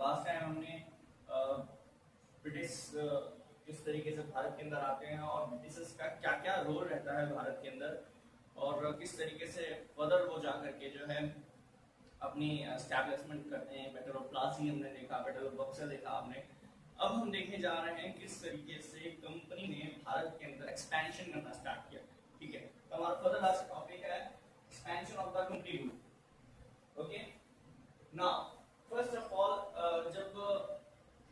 Last time हमने British किस तरीके से भारत के अंदर आते हैं और ब्रिटिशर्स का क्या क्या रोल रहता है भारत के अंदर और किस तरीके से फर्दर वो जा करके जो है अपनी एस्टैब्लिशमेंट करते हैं। बैटल ऑफ प्लासी हमने देखा, बैटल ऑफ बक्सर देखा आपने। अब हम देखने जा रहे हैं किस तरीके से कंपनी ने भारत के अंदर एक्सपेंशन करना स्टार्ट किया। ठीक है, तो हमारा फर्दर आज टॉपिक है expansion of the company rule. Okay, now first of all जब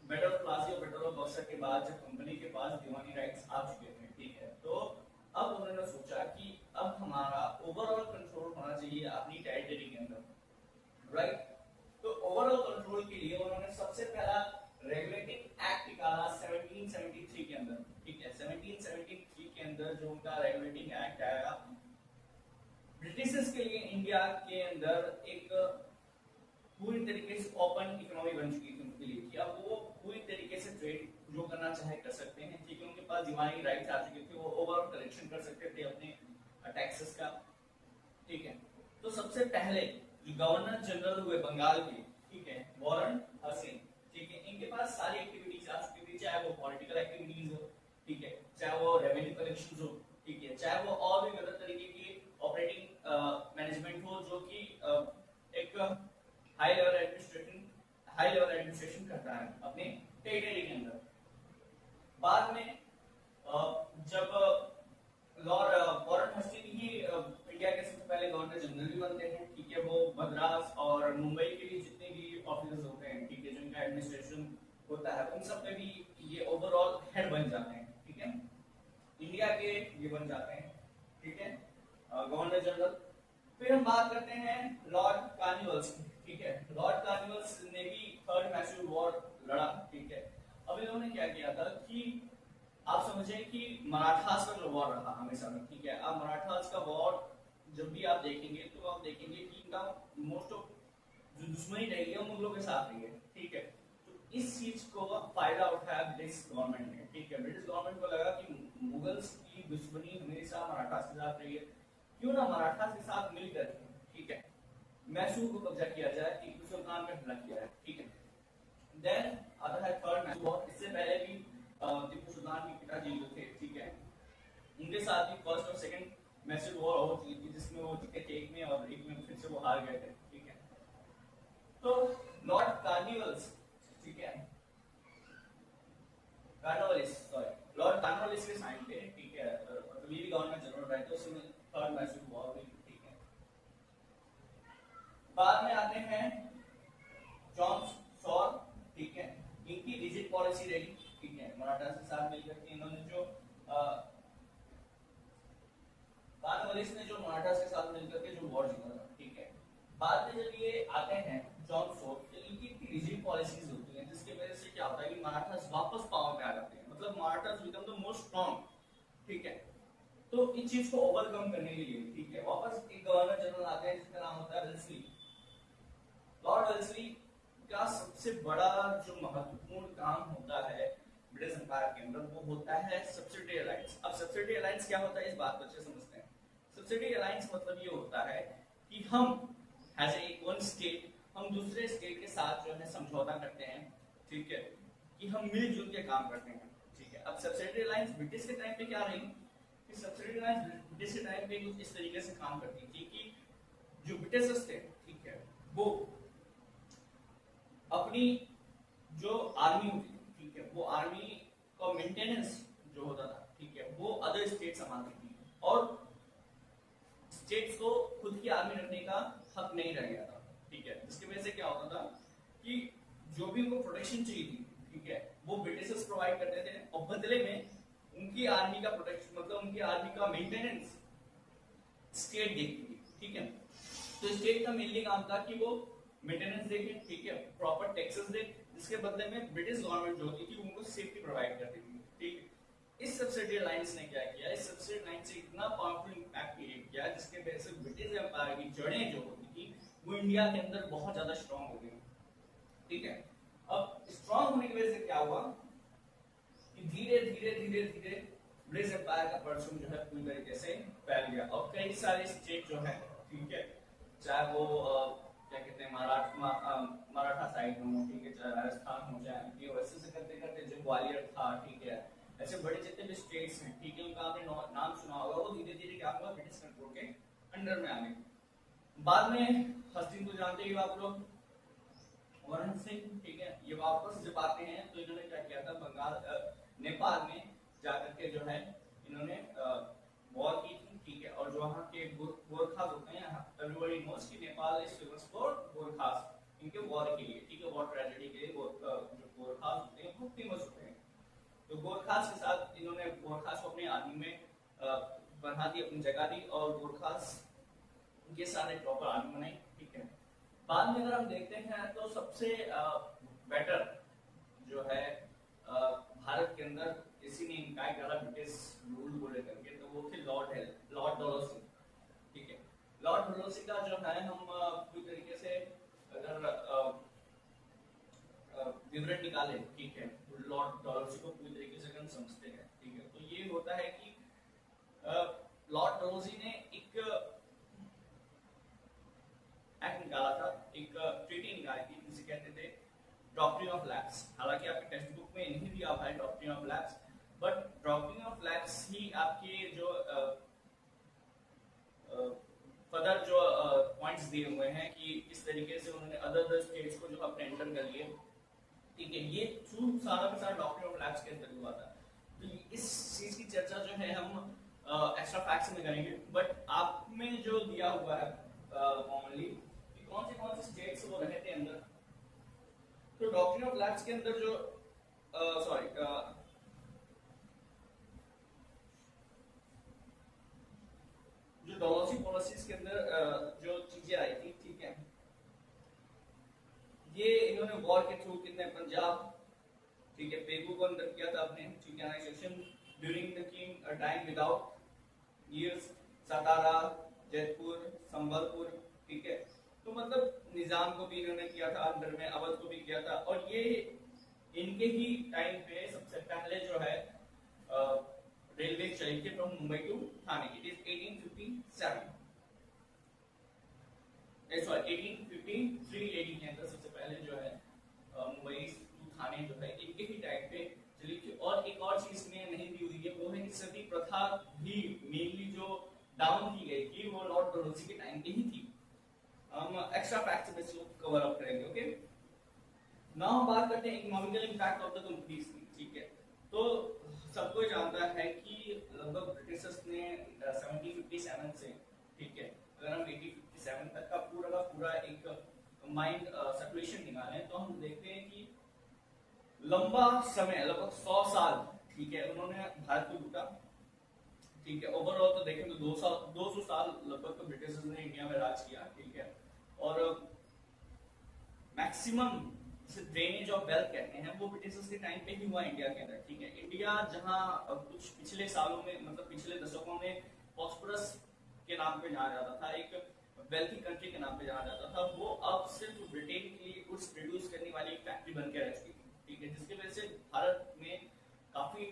बैटल ऑफ प्लासी और बैटल ऑफ बक्सर के बाद जब कंपनी के पास दीवानी राइट्स आ चुके थे, ठीक है, तो अब उन्होंने सोचा कि अब हमारा ओवरऑल कंट्रोल होना चाहिए अपनी टेरिटरी के अंदर, राइट। तो ओवरऑल कंट्रोल के लिए उन्होंने सबसे पहला रेगुलेटिंग एक्ट निकाला 1773 के अंदर। ठीक है, 1773 के अंदर जो उनका रेगुलेटिंग एक्ट आया ब्रिटिशर्स के लिए इंडिया के अंदर एक पूरी तरीके से ओपन इकोनॉमी बन चुकी थी उनके लिए कि अब वो पूरी तरीके से ट्रेड जो करना चाहे कर सकते हैं। ठीक है, उनके पास दिवानी राइट्स आ चुके थे, वो ओवरऑल कलेक्शन कर सकते थे अपने टैक्सेस का। ठीक है, तो सबसे पहले जो गवर्नर जनरल हुए बंगाल के, ठीक है, वॉरेन हर्सिन, ठीक है, इनके पास सारी एक्टिविटीज आ चुकी थी, चाहे वो पॉलिटिकल एक्टिविटीज हो, ठीक है, चाहे वो रेवेन्यू कलेक्शन हो, ठीक है, चाहे वो और भी गलत तरीके की ऑपरेटिंग मैनेजमेंट हो जो कि एक हाई लेवल एडमिनिस्ट्रेशन करता है अपने टेरिटरी के अंदर। बाद में जब लॉर्ड वॉरेन हस्टिन ही इंडिया के सबसे पहले गवर्नर जनरल भी बनते हैं। ठीक है, वो मद्रास और मुंबई के लिए जितने भी ऑफिसर्स होते हैं, ठीक है, जिनका एडमिनिस्ट्रेशन होता है, उन सब पे भी ये ओवरऑल हेड बन जाते हैं। ठीक है, इंडिया के ये बन जाते हैं, ठीक है, गवर्नर जनरल। फिर हम बात करते हैं लॉर्ड कार्निवल्स की। ठीक है, लॉर्ड कार्निवल्स ने भी थर्ड मैसूर वॉर लड़ा। ठीक है, अब इन्होंने क्या किया था कि आप समझें कि मराठास का जो वॉर रहा हमेशा में, ठीक है, अब मराठास का वॉर जब भी आप देखेंगे तो आप देखेंगे कि इनका मोस्ट ऑफ जो दुश्मनी रही है मुगलों के साथ रही है। ठीक है, तो इस चीज को फायदा उठाया ब्रिटिश गवर्नमेंट ने। ठीक है, ब्रिटिश गवर्नमेंट को लगा कि मुगल्स की दुश्मनी हमेशा मराठास के साथ रही है, क्यों ना मराठास के साथ मिलकर, ठीक है, मैसूर को कब्जा किया जाए। टीपू सुल्तान का हमला किया है। ठीक है, देन आता है थर्ड मैसूर वॉर। इससे पहले भी टीपू सुल्तान के पिताजी जो थे, ठीक है, उनके साथ भी फर्स्ट और सेकंड मैसूर वॉर हो चुकी थी, जिसमें वो जीते थे एक में और एक में फिर से वो हार गए थे। ठीक है, तो लॉर्ड कार्निवल्स, ठीक है, लॉर्ड कार्नवालिस के टाइम पे, ठीक है, मतलब ये भी गवर्नर जनरल रहे थे, उसमें थर्ड मैसूर वॉर हुई। ठीक है, बाद में आते हैं जॉन सॉर। ठीक है, इनकी रिजिड पॉलिसी रही। ठीक है, मराठा के साथ मिलकर के इन्होंने जो कार्नवालिस ने जो मराठा के साथ मिलकर के जो वॉर जीता था। ठीक है, बाद में जब ये आते हैं जॉन सॉर, तो इनकी रिजिड पॉलिसीज होती हैं, जिसकी वजह से क्या होता है कि मराठास वापस पावर पे आ जाते हैं, मतलब Marathas become the most strong. ठीक है, तो इस चीज को ओवरकम करने के लिए, ठीक है, वापस एक गवर्नर जनरल आते हैं जिसका नाम होता है वेल्लेस्ली। लॉर्ड वेल्लेस्ली का सबसे बड़ा जो महत्वपूर्ण काम होता है ब्रिटिश एम्पायर के अंदर, वो होता है सब्सिडी अलायंस। अब सब्सिडी अलायंस क्या होता है, इस बात को अच्छे समझते हैं। सब्सिडी अलायंस मतलब ये होता है कि हम एज ए वन स्टेट, हम दूसरे स्टेट के साथ जो है समझौता करते हैं। ठीक है, कि हम मिलजुल के काम करते हैं। ठीक है, अब सब्सिडी अलायंस ब्रिटिश के टाइम पे क्या रही कि सब्सिडी अलायंस ब्रिटिश के टाइम पे कुछ इस तरीके से काम करती थी कि जो ब्रिटिशर्स थे, ठीक है, वो अपनी जो आर्मी होती थी, ठीक है, वो आर्मी का मेंटेनेंस जो होता था, ठीक है, वो अदर स्टेट संभालती थी और स्टेट्स को खुद की आर्मी रखने का हक नहीं रह गया था। ठीक है, जिसकी वजह से क्या होता था कि जो भी उनको प्रोटेक्शन चाहिए थी, ठीक है, वो ब्रिटिशर्स प्रोवाइड करते थे और बदले में उनकी आर्मी का प्रोटेक्शन, मतलब उनकी आर्मी का मेंटेनेंस स्टेट देखती थी। ठीक है, तो स्टेट का मेनली काम था कि वो मेंटेनेंस देखे, ठीक है, प्रॉपर टैक्सेस दे, जिसके बदले में ब्रिटिश गवर्नमेंट जो होती थी उनको सेफ्टी प्रोवाइड करती थी। ठीक है, इस सब्सिडी अलायंस ने क्या किया, इस सब्सिडी अलायंस से इतना पावरफुल इंपैक्ट क्रिएट किया जिसके वजह से ब्रिटिश एम्पायर की जड़ें जो होती थी वो इंडिया के अंदर बहुत ज्यादा स्ट्रांग हो गई। ठीक है, अब स्ट्रांग होने की वजह से क्या हुआ कि धीरे धीरे धीरे धीरे ब्रिटिश एम्पायर का परचम जो है पूरी तरीके से फैल गया और कई सारे स्टेट जो है, ठीक है, चाहे वो क्या कहते हैं मराठा साइड हो, ठीक है, चाहे राजस्थान हो, चाहे एमपी हो, ऐसे से करते करते जो ग्वालियर था, ठीक है, ऐसे बड़े जितने भी स्टेट्स हैं, ठीक है, उनका आपने नाम सुना होगा, वो धीरे धीरे क्या हुआ, ब्रिटिश कंट्रोल के अंडर में आ गए। बाद में हस्तिन को जानते ही आप लोग, वरुण सिंह, ठीक है, ये वापस जब आते हैं तो इन्होंने क्या किया था, नेपाल में जाकर के जो है इन्होंने वॉर की थी, ठीक है, और जो वहाँ के गोरखास होते हैं, एवरीबॉडी नोस कि Nepal is famous for Gorkhas, इनके वॉर के लिए, ठीक है, वॉर ट्रेजेडी के लिए जो गोरखास होते हैं वो फेमस होते हैं। तो गोरखास के साथ इन्होंने गोरखास को अपनी आर्मी में बना दी, अपनी जगह दी, और गोरखास के साथ एक प्रॉपर आर्मी बनाई, ठीक है। बाद में अगर हम देखते हैं तो सबसे बेटर जो है भारत के अंदर किसी ने इम्पैक्ट डाला ब्रिटिश रूल को लेकर के, तो वो थे लॉर्ड डलहौसी, ठीक है। लॉर्ड डलहौसी का जो है हम पूरी तरीके से अगर विवरण निकाले, ठीक है, लॉर्ड डलहौसी को पूरी तरीके से हम समझते हैं, ठीक है, तो ये होता है कि लॉर्ड डलहौसी ने एक एक्ट निकाला था, एक ट्रीटी निकाली थी, जिसे कहते थे डॉक्ट्रिन ऑफ लैप्स। हालांकि आपके टेक्स्ट बुक में नहीं दिया हुआ है doctrine of lapse, but doctrine of lapse ही आपके जो फर्दर जो पॉइंट्स दिए हुए हैं कि किस तरीके से उन्होंने अदर स्टेट्स को जो अपने एंटर कर लिए, ठीक है, ये थ्रू सारा का सारा डॉक्ट्रिन ऑफ लैप्स के अंदर हुआ था। तो इस चीज की चर्चा जो है हम एक्स्ट्रा फैक्ट्स में करेंगे, बट आप में जो दिया हुआ है कॉमनली कौन से स्टेट्स वो रहे थे अंदर, तो डॉक्ट्रिन ऑफ लैप्स के अंदर जो जो डलहौसी पॉलिसीज के अंदर जो चीजें आई थी, ठीक है, ये इन्होंने वॉर के थ्रू कितने पंजाब, ठीक है, पेगू को अंदर किया था अपने, ठीक है, annexation during the king time without heirs, Satara, Jaipur, Sambalpur, ठीक है, तो मतलब निजाम को भी इन्होंने किया था अंदर में, अवध को भी किया था, और ये इनके ही टाइम पे सबसे पहले जो है रेलवे चली थी from Mumbai to Thane, it is 1853 1853 के अंदर सबसे पहले जो है मुंबई टू थाने जो है इनके ही टाइम पे चली थी। और एक और चीज में नहीं दी हुई है, वो है कि सती प्रथा भी मेनली जो डाउन की गई थी वो लॉर्ड डलहौसी के टाइम पे ही थी। हम एक्स्ट्रा फैक्ट्स में इसको कवर अप करेंगे, ओके। नाउ हम बात करते हैं economical impact of the companies की, ठीक है। तो सबको जानता है कि लगभग ब्रिटिशर्स ने 1757 से, ठीक है, अगर हम 1857 तक का पूरा एक माइंड सर्कुलेशन निकालें तो हम देखते हैं कि लंबा समय, लगभग 100 साल, ठीक है, उन्होंने भारत को लूटा, ठीक है। ओवरऑल तो देखें तो 200 साल लगभग तो ब्रिटिशर्स ने इंडिया में राज किया, ठीक है, और मैक्सिमम ड्रेनेज ऑफ वेल्थ कहते हैं वो ब्रिटिशर्स के टाइम पे ही हुआ इंडिया के अंदर, ठीक है। इंडिया जहां कुछ पिछले सालों में, मतलब पिछले दशकों में प्रॉस्परस के नाम पे जाना जाता था, एक वेल्थी कंट्री के नाम पे जाना जाता था, वो अब सिर्फ ब्रिटेन के लिए गुड्स प्रोड्यूस करने वाली एक फैक्ट्री बन के रह चुकी थी, ठीक है, जिसकी वजह से भारत में काफी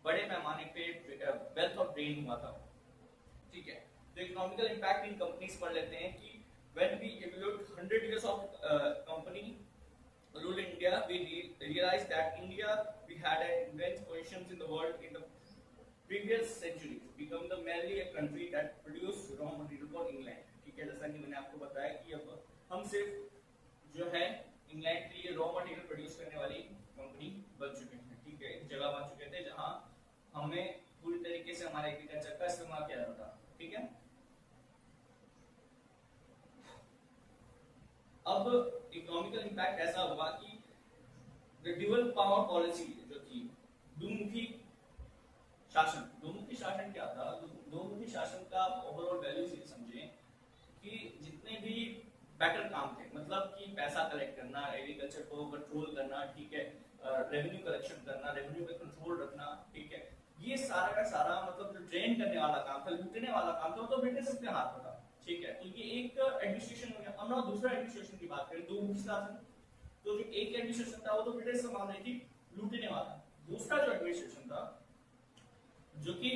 बड़े पैमाने पे वेल्थ ऑफ ड्रेन हुआ था, ठीक है। तो इकोनॉमिकल इंपैक्ट इन कंपनीज पढ़ लेते हैं कि when we evolute 100 years of company rule India, we realized that India, we had immense positions in the world in the previous centuries, become the merely a country that produce raw material for England, ठीक है। जैसा कि मैंने आपको बताया कि अब हम सिर्फ जो है इंग्लैंड के लिए रॉ मटेरियल प्रोड्यूस करने वाली कंपनी बन चुके हैं, ठीक है, एक जगह बन चुके थे जहां हमें पूरी तरीके से हमारे एग्रीकल्चर का इस्तेमाल किया जाता, ठीक है। अब इकोनॉमिकल इंपैक्ट ऐसा हुआ कि ड्यूअल पावर पॉलिसी जो थी, दुमुखी शासन क्या था, दुमुखी शासन का ओवरऑल वैल्यूज ये समझें कि जितने भी बेटर काम थे, मतलब कि पैसा कलेक्ट करना, एग्रीकल्चर को कंट्रोल करना, ठीक है, रेवेन्यू कलेक्शन करना, रेवेन्यू पे कंट्रोल रखना, ठीक है, ये सारा का सारा मतलब जो ट्रेन करने वाला काम था, लूटने वाला काम था, तो ब्रिटिश के हाथ में था, ठीक है। तो ये एक एडमिनिस्ट्रेशन हो गया। अब ना दूसरा एडमिनिस्ट्रेशन की बात करें, दो मुख्य शासन, तो जो एक एडमिनिस्ट्रेशन था वो तो ब्रिटिश संभाल रही थी, लूटने वाला। दूसरा जो एडमिनिस्ट्रेशन था जो कि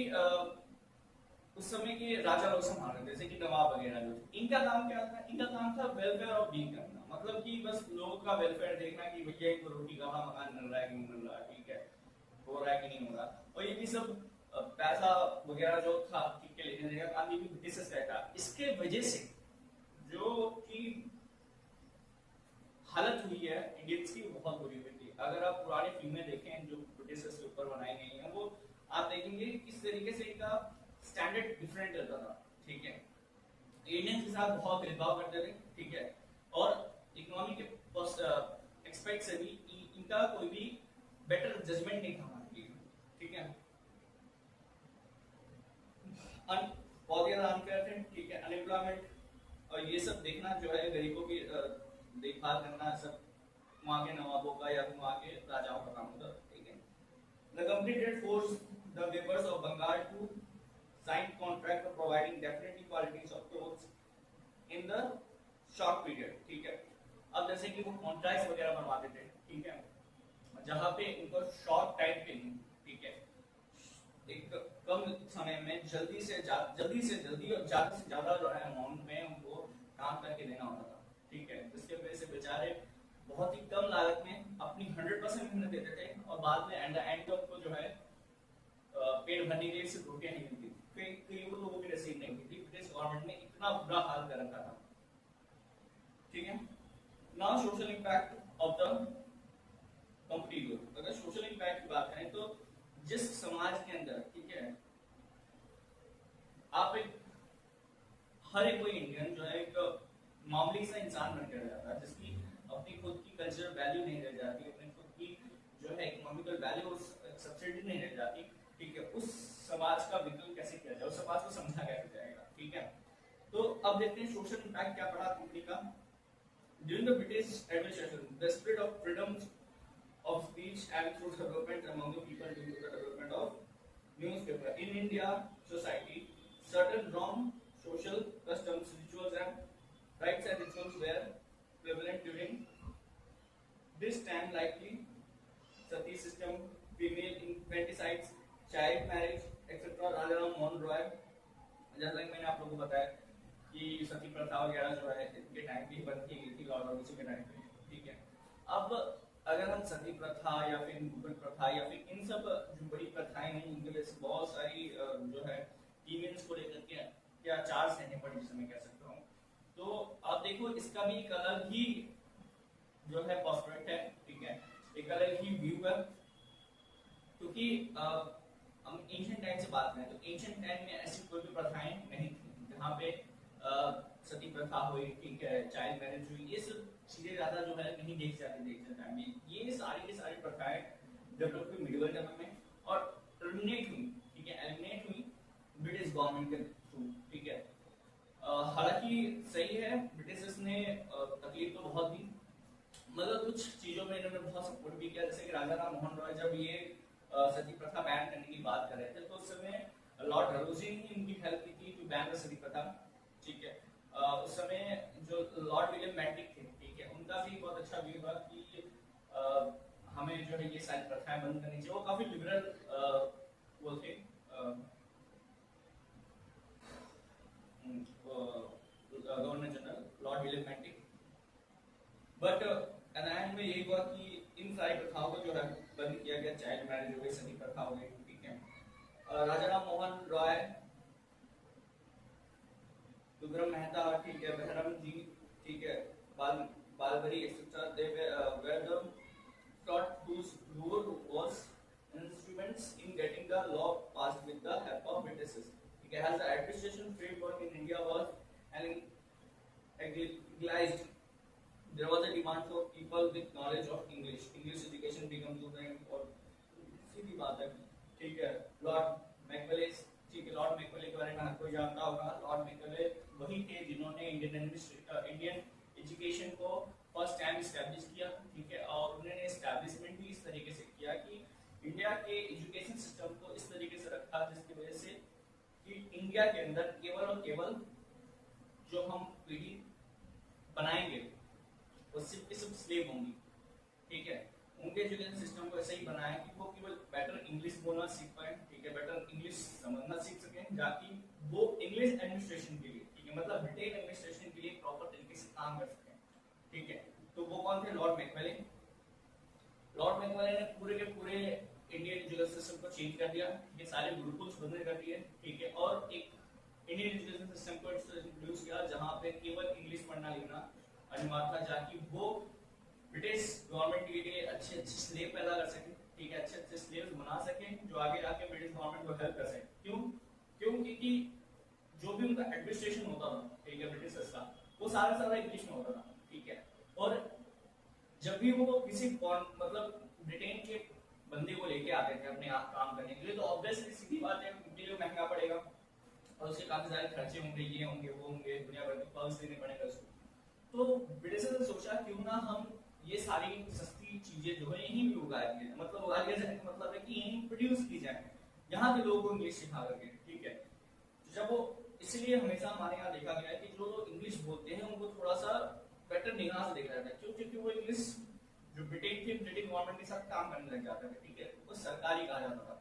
उस समय के राजा लोग संभाल रहे थे, जैसे कि नवाब वगैरह जो थे। इनका काम क्या था? इनका काम था वेलफेयर ऑफ बीइंग करना, मतलब कि बस लोगों का वेलफेयर देखना कि भैया इनको रोटी कमा मकान मिल रहा है कि नहीं मिल रहा है, ठीक है, हो रहा है कि नहीं हो रहा। और ये भी सब पैसा वगैरह जो था ठीक के लेने देने का काम ये भी ब्रिटिश का था। इसके वजह से जो कि हालत हुई है इंडियंस की बहुत बुरी हुई थी। अगर आप पुरानी फिल्में देखें जो ब्रिटिशर्स के ऊपर बनाई गई हैं, वो आप देखेंगे किस तरीके से इनका स्टैंडर्ड डिफरेंट रहता था, ठीक है। इंडियंस के साथ बहुत भेदभाव करते थे, ठीक है, और इकोनॉमी के एक्सपेक्ट से भी इनका कोई भी बेटर जजमेंट नहीं था हमारे लिए, ठीक है। बहुत ज्यादा अनफेयर थे, ठीक है, अनएम्प्लॉयमेंट और ये सब देखना जो है, गरीबों की देखभाल करना सब वहाँ के नवाबों का या वहाँ के राजाओं का काम होता, ठीक है। The company did force the weavers of Bengal to sign contract for providing definitely qualities of clothes in the short period, ठीक है। अब जैसे कि वो कॉन्ट्रैक्ट वगैरह बनवाते थे, ठीक है, जहाँ पे उनको शॉर्ट टाइम पे, ठीक है, एक कम समय में जल्दी से जल्दी और ज्यादा से ज्यादा जो है अमाउंट में उनको काम करके देना होता था, ठीक है, जिसके वजह से बेचारे बहुत ही कम लागत में अपनी 100% मेहनत देते थे और बाद में एंड उनको जो है पेट भरने के लिए सिर्फ रोटियां नहीं मिलती थी, कई लोगों की नसीब नहीं थी। ब्रिटिश गवर्नमेंट ने इतना बुरा हाल कर रखा था, ठीक है। Now social impact of the company growth. अगर सोशल इम्पैक्ट की बात करें तो जिस समाज के अंदर, ठीक है, आप एक हर एक कोई इंडियन जो है एक मामूली सा इंसान बन कर जाता है, जिसकी अपनी खुद की कल्चरल वैल्यू नहीं रह जाती, अपनी खुद की जो है इकोनॉमिकल वैल्यू सब्सिडी नहीं रह जाती, ठीक है, उस समाज का विकल्प कैसे किया जाए, उस समाज को समझा कैसे जाएगा, ठीक है। तो अब देखते हैं सोशल इम्पैक्ट क्या पड़ा कंपनी का। During the British administration the spread of freedom of speech and through development among the people due to the development of newspaper in India society, certain wrong social customs, rituals and rites and rituals were prevalent during this time, likely sati system, female infanticides, child marriage, etc. Raja Ram Mohan Roy, जैसा कि मैंने आप लोगों को बताया कि सती प्रथा वगैरह जो है इनके टाइम पे ही बंद की गई थी, लॉर्ड ऑफ के टाइम पे, ठीक है। अब अगर हम सती प्रथा या फिर मुगल प्रथा या फिर इन सब जो बड़ी प्रथाएं हैं, इनके वजह से बहुत सारी जो है फीमेल्स को लेकर के क्या चार सहने पड़ी, जिसे मैं कह सकता हूँ। तो आप देखो इसका भी एक अलग ही जो है पर्सपेक्ट है, ठीक है, एक अलग ही व्यू है, क्योंकि हम एंशिएंट टाइम से बात करें तो एंशिएंट टाइम में ऐसी कोई भी प्रथाएं नहीं थी जहाँ पे सती प्रथा हुई, ठीक है, चाइल्ड मैरिज हुई, ये सब चीजें ज्यादा जो है नहीं देखी जाती थी एंशिएंट टाइम में। ये सारी प्रथाएं डेवलप हुई मिडिवल टाइम में और एलिमिनेट हुई, ठीक है, एलिमिनेट हुई ब्रिटिश गवर्नमेंट के थ्रू, ठीक है। हालांकि सही है ब्रिटिशर्स ने तकलीफ तो बहुत दी, मगर कुछ चीजों में इन्होंने बहुत सपोर्ट भी किया, जैसे कि राजा राम मोहन रॉय जब ये सती प्रथा बैन करने की बात कर रहे थे तो उस समय लॉर्ड डलहौजी ने इनकी हेल्प की थी टू बैन द सती प्रथा, ठीक है। उस समय जो लॉर्ड विलियम बेंटिक थे, ठीक है, उनका भी बहुत अच्छा व्यू था कि हमें जो है ये सारी प्रथाएं बंद करनी चाहिए। वो काफी लिबरल वो थे governor general Lord William Bentinck, but and में यही हुआ कि इन सारी प्रथाओं को जो है बंद किया गया, चाइल्ड मैरिज हो गई, सती प्रथा हो गई, ठीक है। राजा राम मोहन रॉय, विक्रम मेहता, ठीक है, बहरम जी, ठीक है, बालबरी etcetera, they were the taught whose rule was instruments in getting the law passed with the help of Britishers. Okay, as the administration framework in India was legalized, there was a demand for people with knowledge of English. English education became to the important. सीधी बात है, ठीक है। Lord मैकवेले, ठीक है, Lord मैकवेले के बारे में हर कोई जानता होगा। लॉर्ड मैकवेले वही थे जिन्होंने इंडियन एजुकेशन को फर्स्ट टाइम इस्टेब्लिश किया, ठीक है, और उन्होंने एस्टैब्लिशमेंट भी इस तरीके से किया कि इंडिया के एजुकेशन सिस्टम को इस तरीके से रखा जिसकी वजह से कि इंडिया के अंदर केवल और केवल जो हम पीढ़ी बनाएंगे वो सिर्फ स्लेव होंगी, ठीक है। उनके एजुकेशन सिस्टम को ऐसे ही बनाया कि वो केवल बेटर इंग्लिश बोलना सीख पाए, ठीक ठीक है, बेटर इंग्लिश समझना सीख सकें, ताकि वो इंग्लिश एडमिनिस्ट्रेशन के लिए, ठीक है, मतलब ब्रिटेन एडमिनिस्ट्रेशन के लिए प्रॉपर तरीके से काम कर सकें, ठीक है। तो वो कौन थे? Lord Macmillan. लॉर्ड मैकमिलन ने पूरे के पूरे इंडियन एजुकेशन सिस्टम को चेंज कर दिया, ये सारे गुरुकुल्स बंद कर दिए, ठीक है, और एक इंडियन एजुकेशन सिस्टम को इंट्रोड्यूस किया जहां पे केवल इंग्लिश पढ़ना लिखना अनिवार्य था, ताकि वो ब्रिटिश गवर्नमेंट के लिए अच्छे अच्छे स्लेव पैदा कर सके, ठीक है, अच्छे अच्छे स्लेव्स बना सके जो आगे जाके ब्रिटिश गवर्नमेंट को हेल्प कर सके। क्यों? क्योंकि जो भी उनका एडमिनिस्ट्रेशन होता था, ठीक है, ब्रिटिशर्स का, वो सारा इंग्लिश में होता था, ठीक है, और जब भी वो किसी मतलब ब्रिटेन के बंदे को लेके आते थे अपने आप काम करने के लिए, तो ऑब्वियसली सीधी बात है उनके लिए महंगा पड़ेगा और उसके काफी सारे खर्चे होंगे, ये होंगे वो होंगे, दुनिया भर के पर्स देने पड़ेंगे उसको। तो ब्रिटिशर्स ने सोचा क्यों ना हम ये सारी सस्ती चीजें जो है यहीं भी उगा दिए, मतलब उगा दिया जाए, मतलब है कि यहीं प्रोड्यूस की जाए, यहाँ के लोगों को इंग्लिश सिखा करके, ठीक है। तो जब वो, इसलिए हमेशा हमारे यहाँ देखा गया है कि जो लोग इंग्लिश बोलते हैं उनको थोड़ा सा बेटर निगाह से देखा जाता है, क्यों? क्योंकि वो इंग्लिश जो ब्रिटेन के ब्रिटिश गवर्नमेंट के साथ काम करने लग जाता है, ठीक है, वो सरकारी कहा जाता था,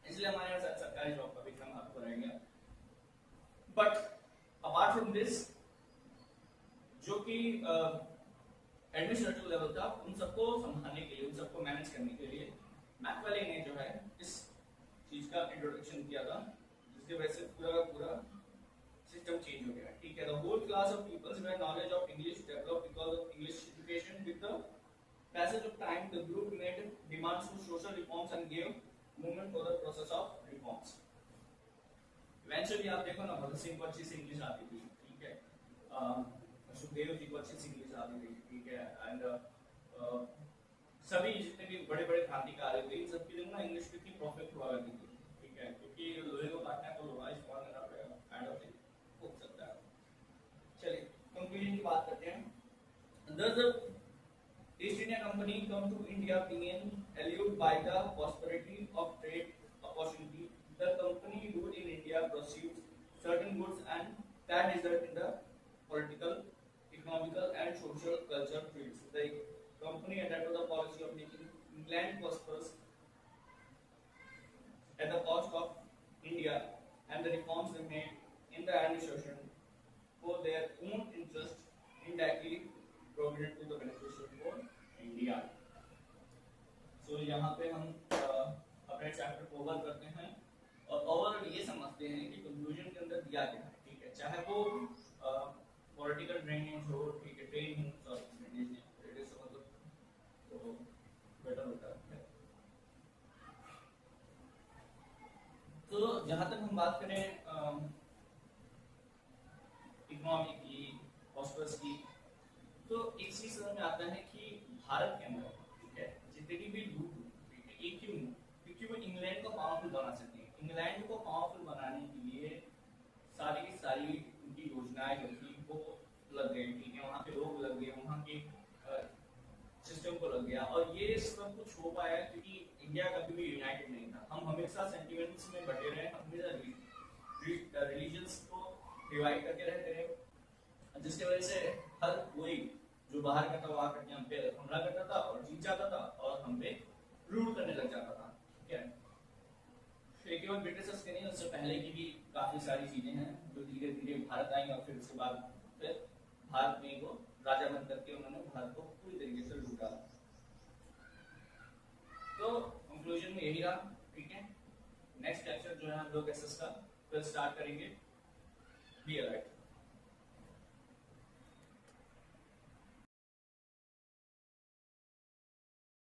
इसलिए हमारे यहाँ सरकारी जॉब का भी काम आपको रहेगा। बट अपार्ट फ्रॉम दिस, जो कि एडमिनिस्ट्रेटिव लेवल था, उन सबको संभालने के लिए, उन सबको मैनेज करने के लिए मैकमिलन ने जो है इस चीज का इंट्रोडक्शन किया था, जिसकी वजह से पूरा का पूरा सिस्टम चेंज हो गया, ठीक है। The whole class of peoples where knowledge of English developed because of English education. With the passage of time, the group made demands for social reforms and gave movement for the process of reforms. Eventually आप देखो ना, भगत सिंह को अच्छी से English आती थी, ठीक है, सुखदेव जी को अच्छी से इंग्लिश आती थी, ठीक है, एंड सभी जितने भी बड़े बड़े क्रांतिकारी थे, इन सबके लिए ना इंग्लिश कितनी परफेक्ट हुआ करती थी, ठीक है, क्योंकि लोहे को काटना है तो लोहा इस्तेमाल करना पड़ेगा, काइंड ऑफ थिंग हो सकता है। चलिए कंक्लूजन की बात करते हैं। Thus, the East India Company come to India being allured by the prosperity of trade opportunity. The company rule in India perceives certain goods and that result in the political, economical and social culture fields. The company adopted the policy of making England prosperous at the cost of India, and the reforms they made in the administration for their own interest indirectly provided to the beneficiary for India. So यहाँ पे हम अपने chapter को over करते हैं और overall ये समझते हैं कि कंक्लूजन के अंदर दिया गया है, ठीक है, चाहे वो पॉलिटिकल ड्रेनेज हो, ठीक है, ट्रेन हो, सॉरी ड्रेनेज नहीं, ड्रेनेज से मतलब तो बेटर होता है। तो जहाँ तक हम बात करें इकोनॉमी की, प्रॉस्पेरस की, तो एक चीज समझ में आता है कि भारत के अंदर, ठीक है, जितनी भी लूट, ठीक है, एक क्यों? क्योंकि वो इंग्लैंड को पावरफुल बना सकते हैं। इंग्लैंड को पावरफुल बनाने के लिए सारी की सारी उनकी योजनाएं जो थी वो लग गई, ठीक है, वहाँ पे लोग लग गए, वहाँ के सिस्टम को लग गया, और ये सब कुछ हो पाया क्योंकि इंडिया कभी भी यूनाइटेड नहीं था। हम हमेशा सेंटिमेंट्स में बटे रहे, हमेशा रिलीजन्स को डिवाइड करके रहते रहे, जिसकी वजह से हर कोई जो बाहर का था वो आकर के हम पे हमला करता था और जीत जाता था और हम पे रूल करने लग जाता था, ठीक है। ये केवल ब्रिटिशर्स के नहीं, उससे पहले की भी काफी सारी चीजें हैं जो धीरे धीरे भारत आई और फिर उसके बाद फिर भारत में को राजा बन करके उन्होंने भारत को पूरी तरीके से लूटा। तो कंक्लूजन में यही रहा, ठीक है। नेक्स्ट लेक्चर जो है हम लोग एसएस का फिर स्टार्ट करेंगे। Be alert.